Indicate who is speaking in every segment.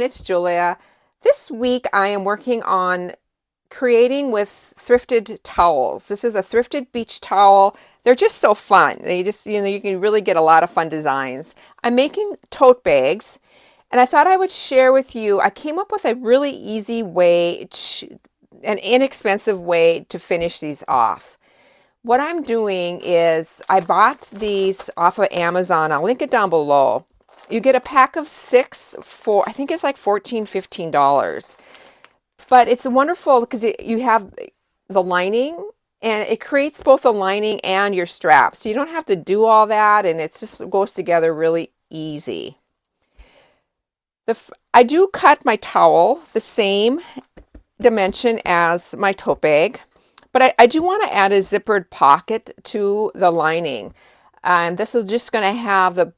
Speaker 1: it's Julia. This week I am working on creating with thrifted towels. This is a thrifted beach towel. They're just so fun. They just, you can really get a lot of fun designs. I'm making tote bags, and I thought I would share with you. I came up with a really easy way, an inexpensive way to finish these off. What I'm doing is I bought these off of Amazon. I'll link it down below. You get a pack of 6 for, I think it's like $14, $15. But it's wonderful because you have the lining, and it creates both the lining and your strap. So you don't have to do all that, and it just goes together really easy. I do cut my towel the same dimension as my tote bag, but I do want to add a zippered pocket to the lining. This is just going to have the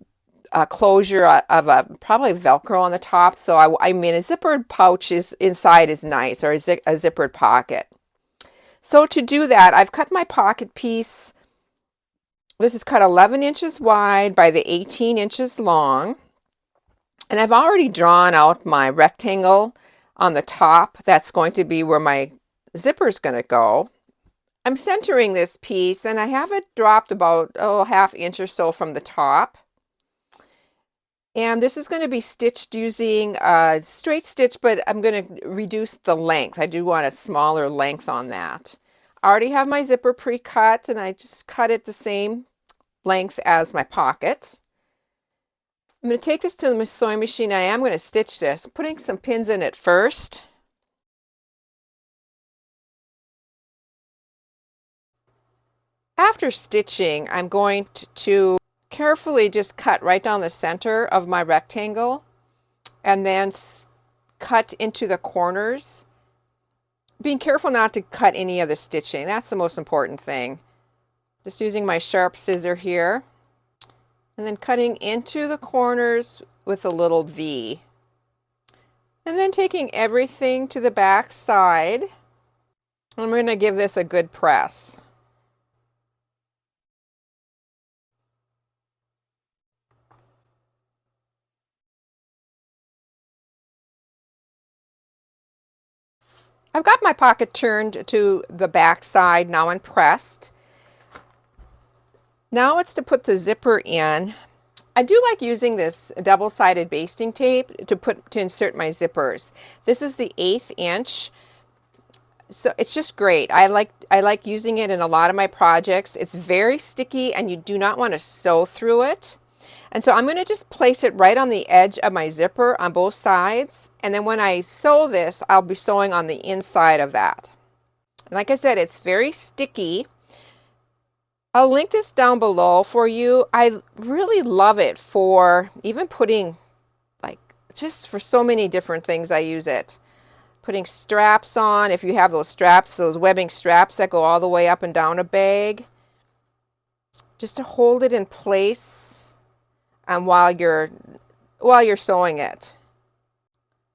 Speaker 1: closure of a probably Velcro on the top. So I mean, a zippered pouch is inside is nice, or a zippered pocket. So to do that, I've cut my pocket piece. This is cut 11 inches wide by the 18 inches long. And I've already drawn out my rectangle on the top. That's going to be where my zipper is going to go. I'm centering this piece, and I have it dropped about, half inch or so from the top. And this is going to be stitched using a straight stitch, but I'm going to reduce the length. I do want a smaller length on that. I already have my zipper pre-cut, and I just cut it the same length as my pocket. I'm going to take this to the sewing machine. I am going to stitch this, I'm putting some pins in it first. After stitching, I'm going to carefully just cut right down the center of my rectangle, and then cut into the corners. Being careful not to cut any of the stitching. That's the most important thing. Just using my sharp scissor here, and then cutting into the corners with a little V. And then taking everything to the back side. I'm going to give this a good press. I've got my pocket turned to the back side now and pressed. Now it's to put the zipper in. I do like using this double-sided basting tape to insert my zippers. This is the 1/8 inch. So it's just great. I like using it in a lot of my projects. It's very sticky, and you do not want to sew through it. And so I'm going to just place it right on the edge of my zipper on both sides. And then when I sew this, I'll be sewing on the inside of that. And like I said, it's very sticky. I'll link this down below for you. I really love it for even putting, just for so many different things I use it. Putting straps on, if you have those straps, those webbing straps that go all the way up and down a bag. Just to hold it in place. And while you're sewing it,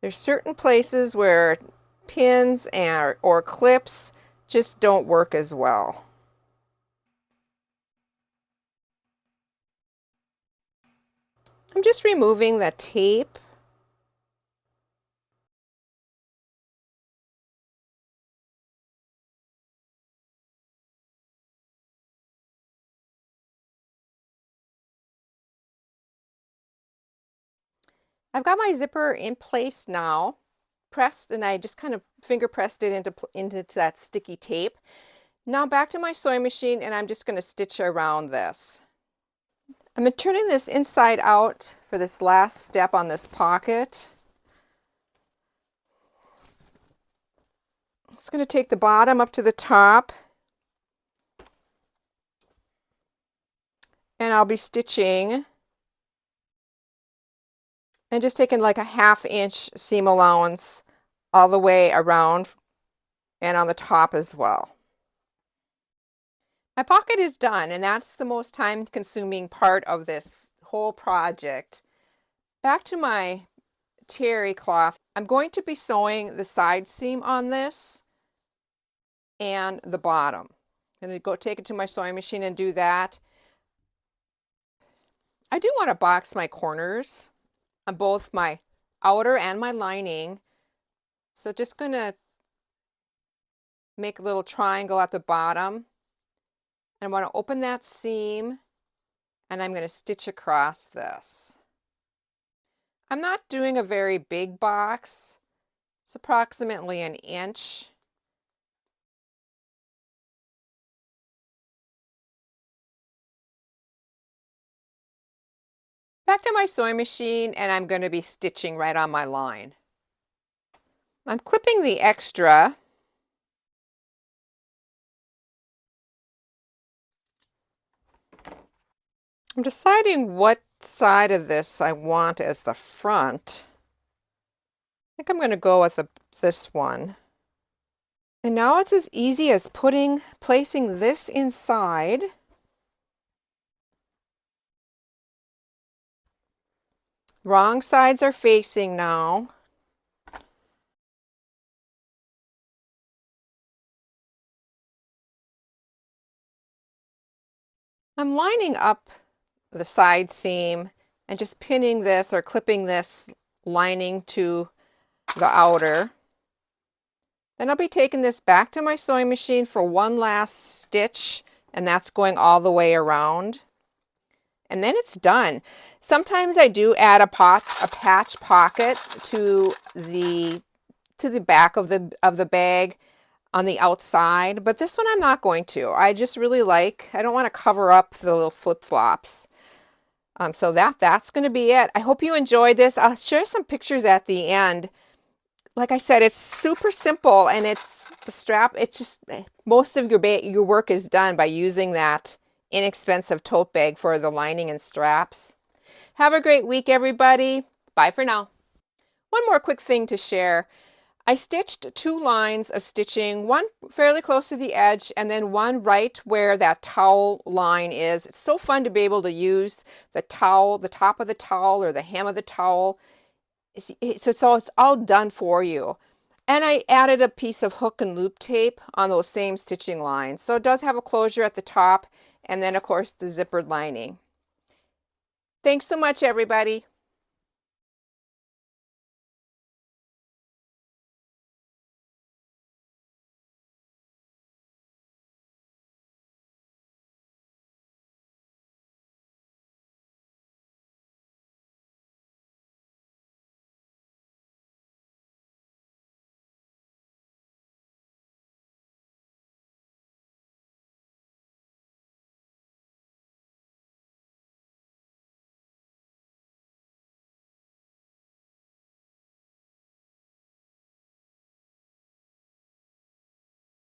Speaker 1: there's certain places where pins or clips just don't work as well. I'm just removing the tape. I've got my zipper in place now, pressed, and I just kind of finger pressed it into that sticky tape. Now back to my sewing machine, and I'm just going to stitch around this. I'm turning this inside out for this last step on this pocket. It's going to take the bottom up to the top, and I'll be stitching and just taking like a 1/2 inch seam allowance all the way around and on the top as well. My pocket is done, and that's the most time-consuming part of this whole project. Back to my terry cloth. I'm going to be sewing the side seam on this and the bottom. I'm going to go take it to my sewing machine and do that. I do want to box my corners on both my outer and my lining. So just going to make a little triangle at the bottom. I want to open that seam, and I'm going to stitch across this. I'm not doing a very big box. It's approximately 1 inch. Back to my sewing machine, and I'm going to be stitching right on my line. I'm clipping the extra. I'm deciding what side of this I want as the front. I think I'm going to go with this one. And now it's as easy as placing this inside. Wrong sides are facing now. I'm lining up the side seam and just pinning this or clipping this lining to the outer. Then I'll be taking this back to my sewing machine for one last stitch, and that's going all the way around. And then it's done. Sometimes I do add a patch pocket to the back of the bag on the outside, but this one I'm not going to. I just really I don't want to cover up the little flip-flops. So that's going to be it. I hope you enjoyed this. I'll share some pictures at the end. Like I said, it's super simple, and it's the strap. It's just most of your work is done by using that inexpensive tote bag for the lining and straps. Have a great week, everybody. Bye for now. One more quick thing to share. I stitched 2 lines of stitching, one fairly close to the edge and then one right where that towel line is. It's so fun to be able to use the towel, the top of the towel or the hem of the towel. So it's all done for you. And I added a piece of hook and loop tape on those same stitching lines. So it does have a closure at the top, and then of course the zippered lining. Thanks so much, everybody.